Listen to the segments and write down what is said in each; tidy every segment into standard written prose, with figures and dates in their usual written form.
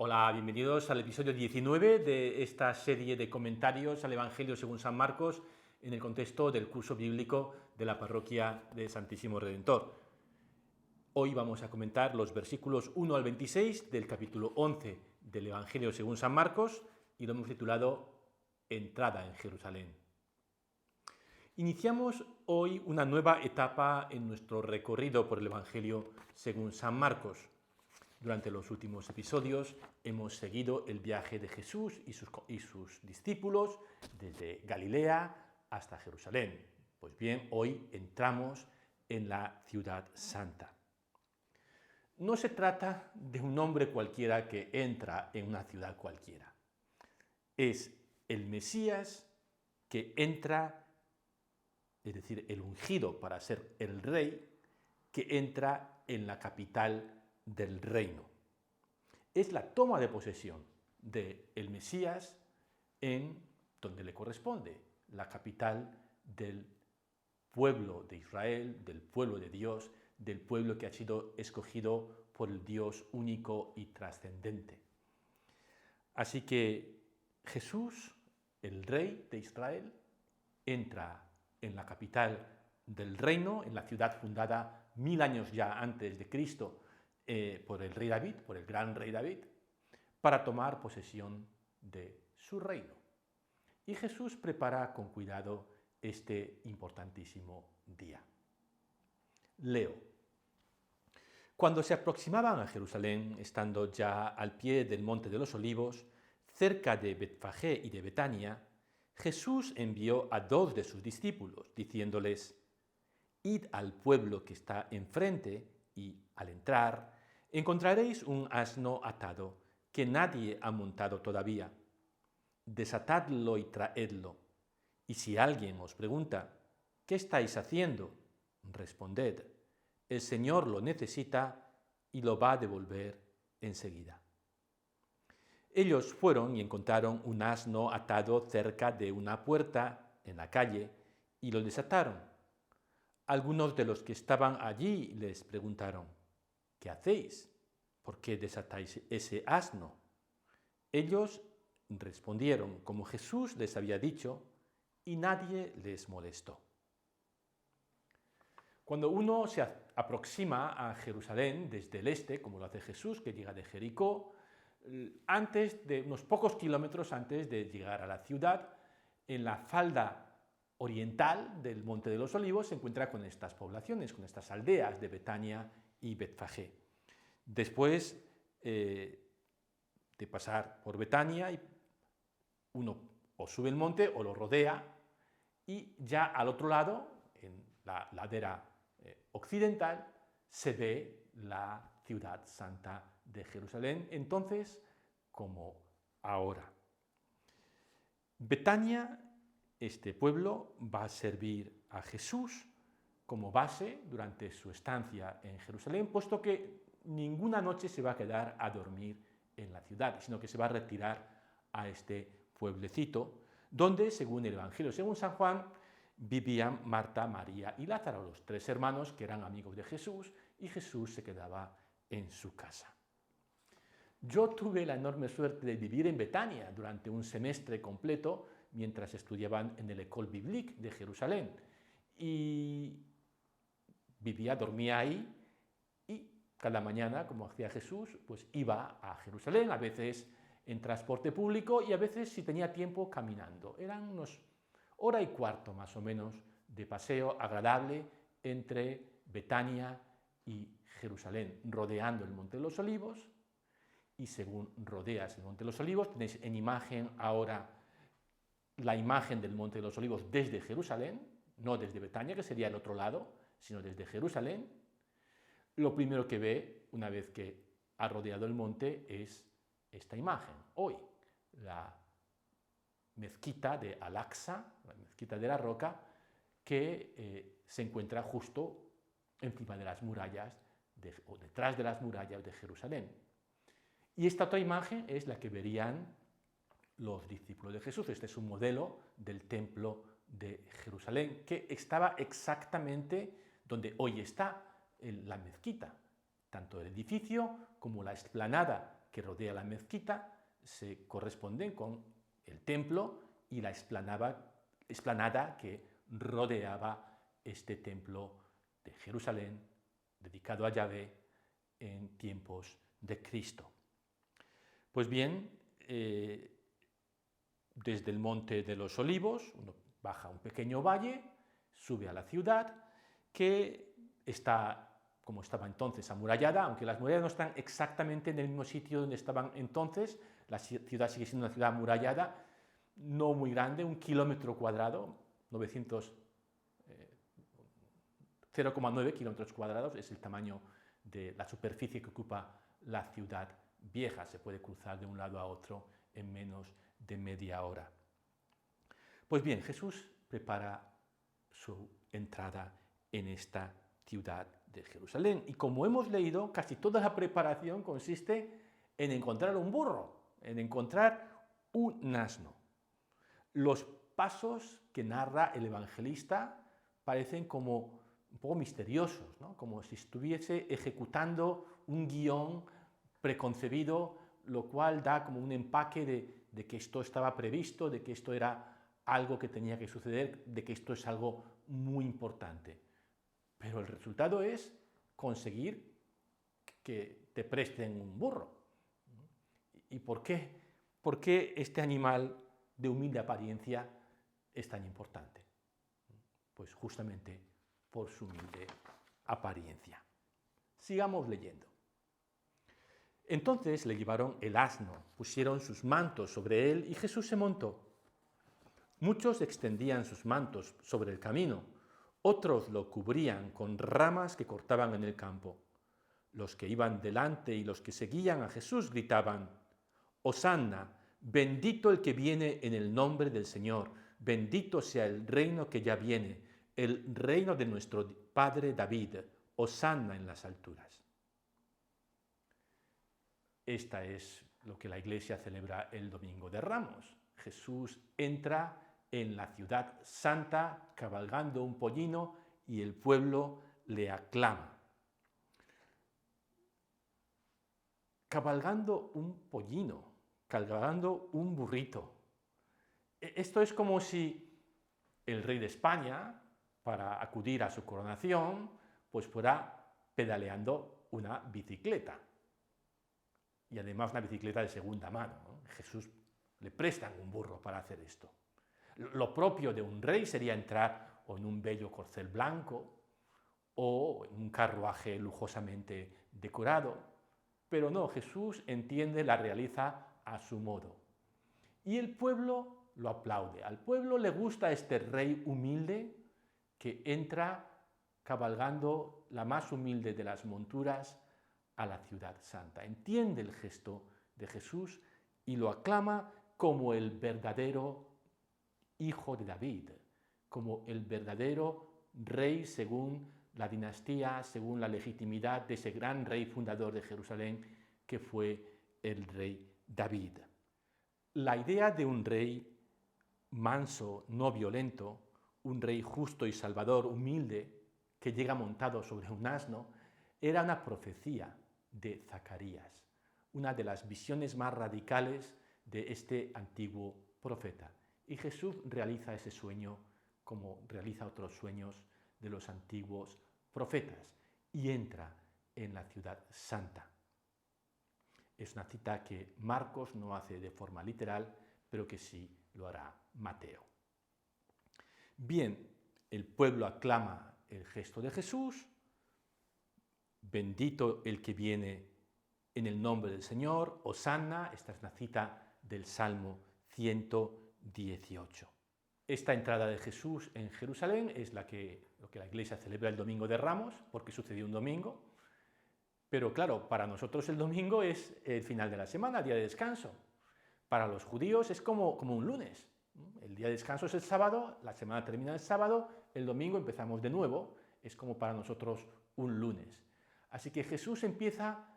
Hola, bienvenidos al episodio 19 de esta serie de comentarios al Evangelio según San Marcos en el contexto del curso bíblico de la parroquia de Santísimo Redentor. Hoy vamos a comentar los versículos 1 al 26 del capítulo 11 del Evangelio según San Marcos y lo hemos titulado Entrada en Jerusalén. Iniciamos hoy una nueva etapa en nuestro recorrido por el Evangelio según San Marcos. Durante los últimos episodios hemos seguido el viaje de Jesús y sus discípulos desde Galilea hasta Jerusalén. Pues bien, hoy entramos en la ciudad santa. No se trata de un hombre cualquiera que entra en una ciudad cualquiera. Es el Mesías que entra, es decir, el ungido para ser el rey, que entra en la capital del reino. Es la toma de posesión del Mesías en donde le corresponde, la capital del pueblo de Israel, del pueblo de Dios, del pueblo que ha sido escogido por el Dios único y trascendente. Así que Jesús, el rey de Israel, entra en la capital del reino, en la ciudad fundada 1000 años ya antes de Cristo, por el rey David, por el gran rey David, para tomar posesión de su reino. Y Jesús prepara con cuidado este importantísimo día. Leo. Cuando se aproximaban a Jerusalén, estando ya al pie del Monte de los Olivos, cerca de Betfagé y de Betania, Jesús envió a 2 de sus discípulos, diciéndoles: «Id al pueblo que está enfrente, y al entrar encontraréis un asno atado que nadie ha montado todavía. Desatadlo y traedlo. Y si alguien os pregunta: ¿qué estáis haciendo?, responded: el Señor lo necesita y lo va a devolver enseguida». Ellos fueron y encontraron un asno atado cerca de una puerta en la calle y lo desataron. Algunos de los que estaban allí les preguntaron: «¿Qué hacéis? ¿Por qué desatáis ese asno?». Ellos respondieron como Jesús les había dicho, y nadie les molestó. Cuando uno se aproxima a Jerusalén desde el este, como lo hace Jesús, que llega de Jericó, unos pocos kilómetros antes de llegar a la ciudad, en la falda oriental del Monte de los Olivos se encuentra con estas poblaciones, con estas aldeas de Betania y Betfagé. Después de pasar por Betania, uno o sube el monte o lo rodea, y ya al otro lado, en la ladera occidental, se ve la ciudad santa de Jerusalén, entonces como ahora. Betania, este pueblo, va a servir a Jesús como base durante su estancia en Jerusalén, puesto que ninguna noche se va a quedar a dormir en la ciudad, sino que se va a retirar a este pueblecito, donde, según el Evangelio, según San Juan, vivían Marta, María y Lázaro, los 3 hermanos que eran amigos de Jesús, y Jesús se quedaba en su casa. Yo tuve la enorme suerte de vivir en Betania durante un semestre completo mientras estudiaban en el École Biblique de Jerusalén, y dormía ahí, y cada mañana, como hacía Jesús, pues iba a Jerusalén, a veces en transporte público y a veces, si tenía tiempo, caminando. Eran unos hora y cuarto más o menos de paseo agradable entre Betania y Jerusalén, rodeando el Monte de los Olivos. Y según rodeas el Monte de los Olivos, tenéis en imagen ahora la imagen del Monte de los Olivos desde Jerusalén, no desde Betania, que sería el otro lado, sino desde Jerusalén. Lo primero que ve, una vez que ha rodeado el monte, es esta imagen. Hoy, la mezquita de Al-Aqsa, la mezquita de la Roca, que se encuentra justo encima de las murallas, o detrás de las murallas de Jerusalén. Y esta otra imagen es la que verían los discípulos de Jesús. Este es un modelo del templo de Jerusalén, que estaba exactamente donde hoy está la mezquita. Tanto el edificio como la explanada que rodea la mezquita se corresponden con el templo y la explanada que rodeaba este templo de Jerusalén, dedicado a Yahvé en tiempos de Cristo. Pues bien, desde el Monte de los Olivos, uno baja un pequeño valle, sube a la ciudad, que está, como estaba entonces, amurallada, aunque las murallas no están exactamente en el mismo sitio donde estaban entonces. La ciudad sigue siendo una ciudad amurallada, no muy grande, 1 kilómetro cuadrado, 0,9 kilómetros cuadrados es el tamaño de la superficie que ocupa la ciudad vieja. Se puede cruzar de un lado a otro en menos de media hora. Pues bien, Jesús prepara su entrada en esta ciudad de Jerusalén. Y como hemos leído, casi toda la preparación consiste en encontrar un burro, en encontrar un asno. Los pasos que narra el evangelista parecen como un poco misteriosos, ¿no? Como si estuviese ejecutando un guión preconcebido, lo cual da como un empaque de que esto estaba previsto, de que esto era algo que tenía que suceder, de que esto es algo muy importante. Pero el resultado es conseguir que te presten un burro. ¿Y por qué? ¿Por qué este animal de humilde apariencia es tan importante? Pues justamente por su humilde apariencia. Sigamos leyendo. Entonces le llevaron el asno, pusieron sus mantos sobre él y Jesús se montó. Muchos extendían sus mantos sobre el camino, otros lo cubrían con ramas que cortaban en el campo. Los que iban delante y los que seguían a Jesús gritaban: «Hosanna, bendito el que viene en el nombre del Señor, bendito sea el reino que ya viene, el reino de nuestro padre David, hosanna en las alturas». Esta es lo que la Iglesia celebra el Domingo de Ramos. Jesús entra en la ciudad santa cabalgando un pollino y el pueblo le aclama. Cabalgando un pollino, cabalgando un burrito. Esto es como si el rey de España, para acudir a su coronación, pues fuera pedaleando una bicicleta. Y además una bicicleta de segunda mano, ¿no? Jesús le prestan un burro para hacer esto. Lo propio de un rey sería entrar o en un bello corcel blanco o en un carruaje lujosamente decorado, pero no, Jesús entiende, la realiza a su modo. Y el pueblo lo aplaude. Al pueblo le gusta este rey humilde que entra cabalgando la más humilde de las monturas a la ciudad santa. Entiende el gesto de Jesús y lo aclama como el verdadero hijo de David, como el verdadero rey según la dinastía, según la legitimidad de ese gran rey fundador de Jerusalén que fue el rey David. La idea de un rey manso, no violento, un rey justo y salvador, humilde, que llega montado sobre un asno, era una profecía de Zacarías, una de las visiones más radicales de este antiguo profeta. Y Jesús realiza ese sueño como realiza otros sueños de los antiguos profetas y entra en la ciudad santa. Es una cita que Marcos no hace de forma literal, pero que sí lo hará Mateo. Bien, el pueblo aclama el gesto de Jesús. Bendito el que viene en el nombre del Señor, hosanna. Esta es una cita del Salmo 118. Esta entrada de Jesús en Jerusalén es lo que la Iglesia celebra el Domingo de Ramos, porque sucedió un domingo. Pero claro, para nosotros el domingo es el final de la semana, día de descanso. Para los judíos es como un lunes. El día de descanso es el sábado, la semana termina el sábado, el domingo empezamos de nuevo. Es como para nosotros un lunes. Así que Jesús empieza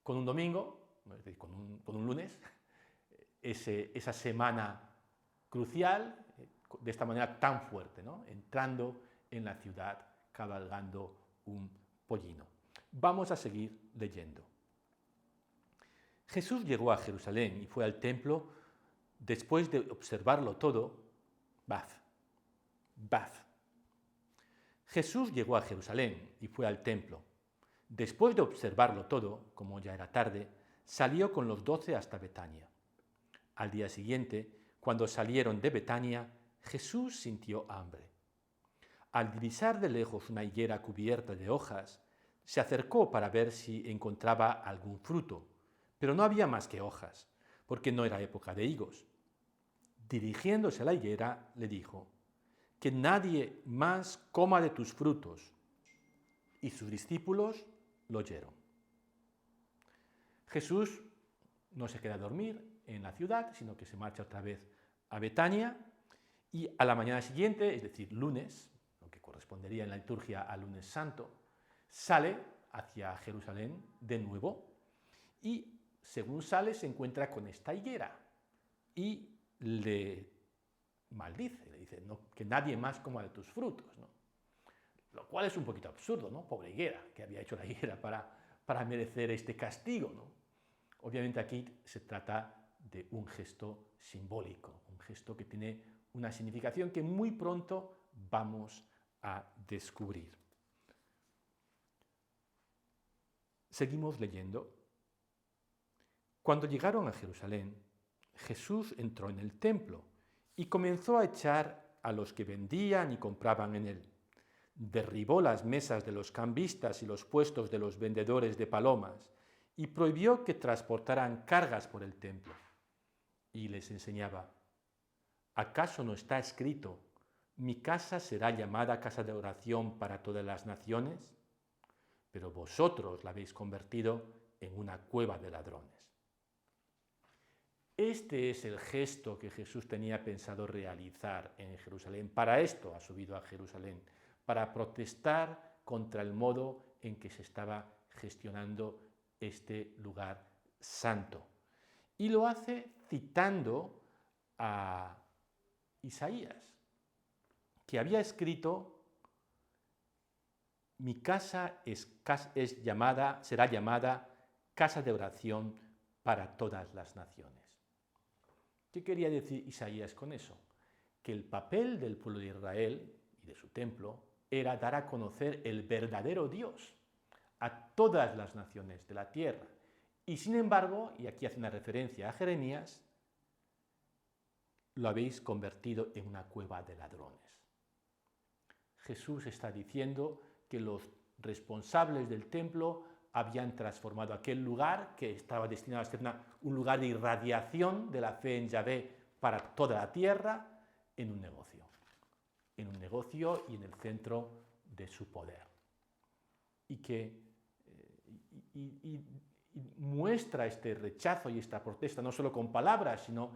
con un domingo, es decir, con un lunes, esa semana crucial, de esta manera tan fuerte, ¿no? Entrando en la ciudad, cabalgando un pollino. Vamos a seguir leyendo. Jesús llegó a Jerusalén y fue al templo después de observarlo todo. Baf. Jesús llegó a Jerusalén y fue al templo. Después de observarlo todo, como ya era tarde, salió con los 12 hasta Betania. Al día siguiente, cuando salieron de Betania, Jesús sintió hambre. Al divisar de lejos una higuera cubierta de hojas, se acercó para ver si encontraba algún fruto, pero no había más que hojas, porque no era época de higos. Dirigiéndose a la higuera, le dijo: «Que nadie más coma de tus frutos». Y sus discípulos lo oyeron. Jesús no se queda a dormir en la ciudad, sino que se marcha otra vez a Betania, y a la mañana siguiente, es decir, lunes, lo que correspondería en la liturgia al lunes santo, sale hacia Jerusalén de nuevo y, según sale, se encuentra con esta higuera y le maldice, le dice: «No, que nadie más coma de tus frutos», ¿no? Lo cual es un poquito absurdo, ¿no? Pobre higuera, ¿qué había hecho la higuera para merecer este castigo, ¿no? Obviamente aquí se trata de un gesto simbólico, un gesto que tiene una significación que muy pronto vamos a descubrir. Seguimos leyendo. Cuando llegaron a Jerusalén, Jesús entró en el templo y comenzó a echar a los que vendían y compraban en él. Derribó las mesas de los cambistas y los puestos de los vendedores de palomas y prohibió que transportaran cargas por el templo. Y les enseñaba: ¿acaso no está escrito: mi casa será llamada casa de oración para todas las naciones? Pero vosotros la habéis convertido en una cueva de ladrones. Este es el gesto que Jesús tenía pensado realizar en Jerusalén. Para esto ha subido a Jerusalén, para protestar contra el modo en que se estaba gestionando este lugar santo. Y lo hace citando a Isaías, que había escrito: mi casa será llamada casa de oración para todas las naciones. ¿Qué quería decir Isaías con eso? Que el papel del pueblo de Israel y de su templo era dar a conocer el verdadero Dios a todas las naciones de la tierra. Y sin embargo, y aquí hace una referencia a Jeremías, lo habéis convertido en una cueva de ladrones. Jesús está diciendo que los responsables del templo habían transformado aquel lugar, que estaba destinado a ser un lugar de irradiación de la fe en Yahvé para toda la tierra, en un negocio. En un negocio y en el centro de su poder. Y que muestra este rechazo y esta protesta no solo con palabras, sino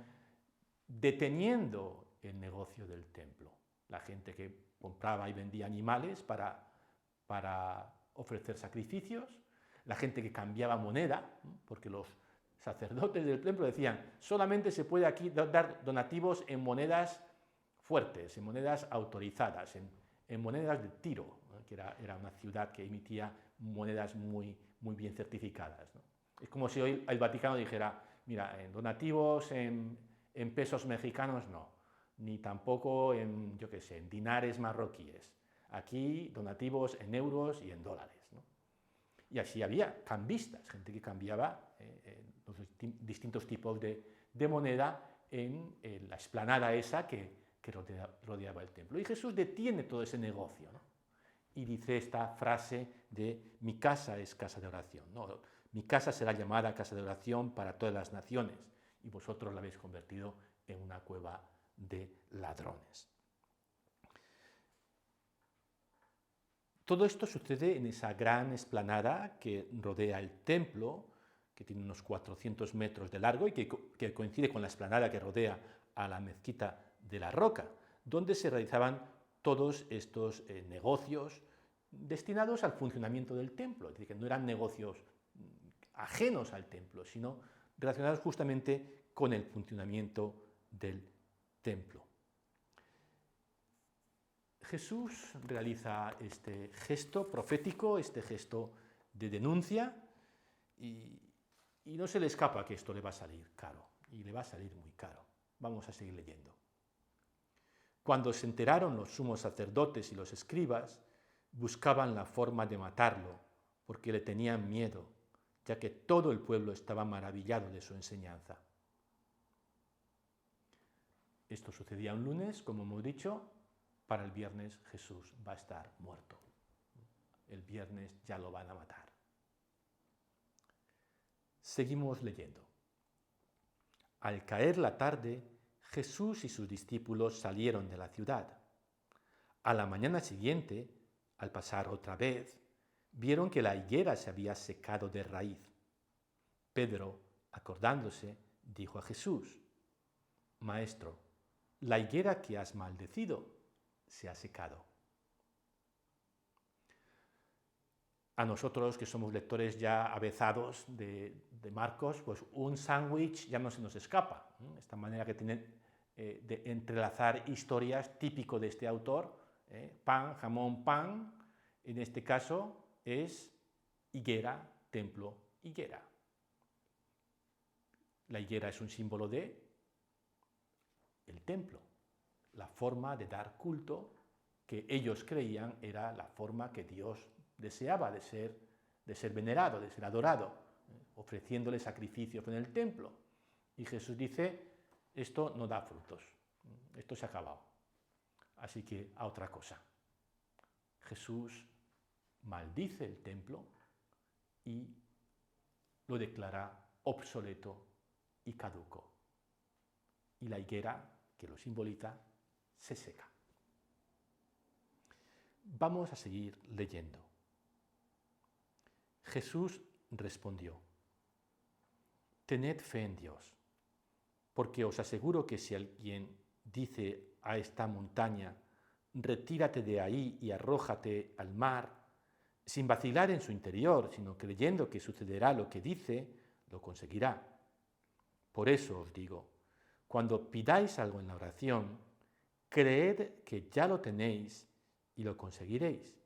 deteniendo el negocio del templo. La gente que compraba y vendía animales para ofrecer sacrificios, la gente que cambiaba moneda, porque los sacerdotes del templo decían: solamente se puede aquí dar donativos en monedas fuertes, en monedas autorizadas, en monedas de Tiro, ¿no? Que era una ciudad que emitía monedas muy bien certificadas, ¿no? Es como si hoy el Vaticano dijera: mira, en donativos en pesos mexicanos no, ni tampoco en dinares marroquíes. Aquí donativos en euros y en dólares, ¿no? Y así había cambistas, gente que cambiaba los distintos tipos de moneda en la explanada esa que rodeaba el templo. Y Jesús detiene todo ese negocio, ¿no? Y dice esta frase de: mi casa es casa de oración, ¿no? Mi casa será llamada casa de oración para todas las naciones, y vosotros la habéis convertido en una cueva de ladrones. Todo esto sucede en esa gran explanada que rodea el templo, que tiene unos 400 metros de largo y que coincide con la explanada que rodea a la mezquita de la Roca, donde se realizaban todos estos negocios destinados al funcionamiento del templo. Es decir, que no eran negocios ajenos al templo, sino relacionados justamente con el funcionamiento del templo. Jesús realiza este gesto profético, este gesto de denuncia, y Y no se le escapa que esto le va a salir caro, y le va a salir muy caro. Vamos a seguir leyendo. Cuando se enteraron los sumos sacerdotes y los escribas, buscaban la forma de matarlo, porque le tenían miedo, ya que todo el pueblo estaba maravillado de su enseñanza. Esto sucedía un lunes, como hemos dicho. Para el viernes Jesús va a estar muerto. El viernes ya lo van a matar. Seguimos leyendo. Al caer la tarde, Jesús y sus discípulos salieron de la ciudad. A la mañana siguiente, al pasar otra vez, vieron que la higuera se había secado de raíz. Pedro, acordándose, dijo a Jesús: Maestro, la higuera que has maldecido se ha secado. A nosotros, que somos lectores ya avezados de Marcos, pues un sándwich ya no se nos escapa. Esta manera que tienen de entrelazar historias típico de este autor, pan, jamón, pan, en este caso es higuera, templo, higuera. La higuera es un símbolo de el templo, la forma de dar culto que ellos creían era la forma que Dios deseaba de ser venerado, de ser adorado, ofreciéndole sacrificios en el templo. Y Jesús dice: esto no da frutos, esto se ha acabado, así que a otra cosa. Jesús maldice el templo y lo declara obsoleto y caduco. Y la higuera, que lo simboliza, se seca. Vamos a seguir leyendo. Jesús respondió: Tened fe en Dios, porque os aseguro que si alguien dice a esta montaña: retírate de ahí y arrójate al mar, sin vacilar en su interior, sino creyendo que sucederá lo que dice, lo conseguirá. Por eso os digo, cuando pidáis algo en la oración, creed que ya lo tenéis y lo conseguiréis.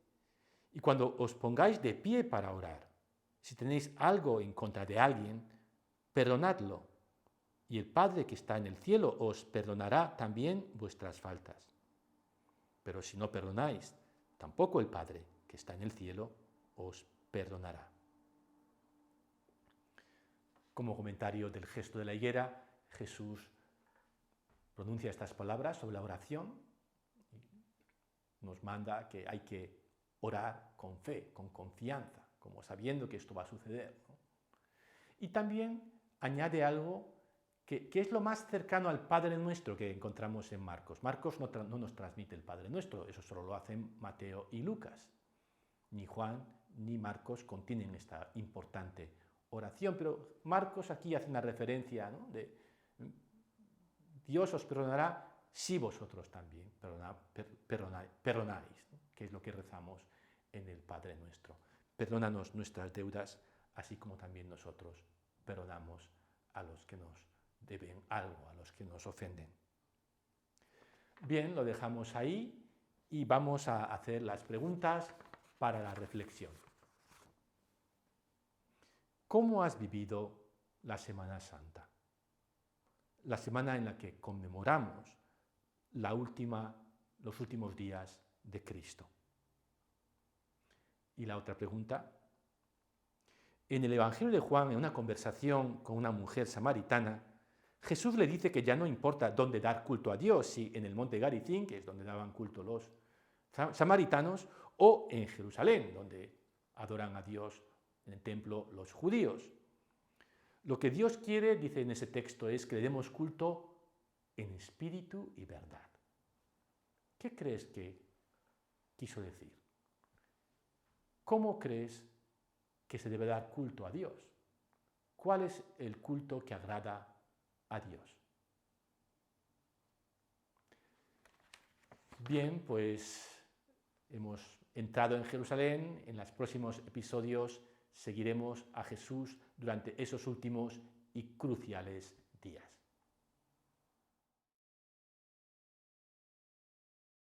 Y cuando os pongáis de pie para orar, si tenéis algo en contra de alguien, perdonadlo, y el Padre que está en el cielo os perdonará también vuestras faltas. Pero si no perdonáis, tampoco el Padre que está en el cielo os perdonará. Como comentario del gesto de la higuera, Jesús pronuncia estas palabras sobre la oración. Nos manda que hay que orar con fe, con confianza, como sabiendo que esto va a suceder, ¿no? Y también añade algo que es lo más cercano al Padre Nuestro que encontramos en Marcos. Marcos no nos transmite el Padre Nuestro, eso solo lo hacen Mateo y Lucas. Ni Juan ni Marcos contienen esta importante oración, pero Marcos aquí hace una referencia, ¿no?, de Dios os perdonará si vosotros también perdonáis, ¿no?, que es lo que rezamos en el Padre Nuestro. Perdónanos nuestras deudas, así como también nosotros perdonamos a los que nos deben algo, a los que nos ofenden. Bien, lo dejamos ahí y vamos a hacer las preguntas para la reflexión. ¿Cómo has vivido la Semana Santa? La semana en la que conmemoramos los últimos días de Cristo. Y la otra pregunta: en el Evangelio de Juan, en una conversación con una mujer samaritana, Jesús le dice que ya no importa dónde dar culto a Dios, si en el monte Garizim, que es donde daban culto los samaritanos, o en Jerusalén, donde adoran a Dios en el templo los judíos. Lo que Dios quiere, dice en ese texto, es que le demos culto en espíritu y verdad. ¿Qué crees que quiso decir? ¿Cómo crees que se debe dar culto a Dios? ¿Cuál es el culto que agrada a Dios? Bien, pues hemos entrado en Jerusalén. En los próximos episodios seguiremos a Jesús durante esos últimos y cruciales días.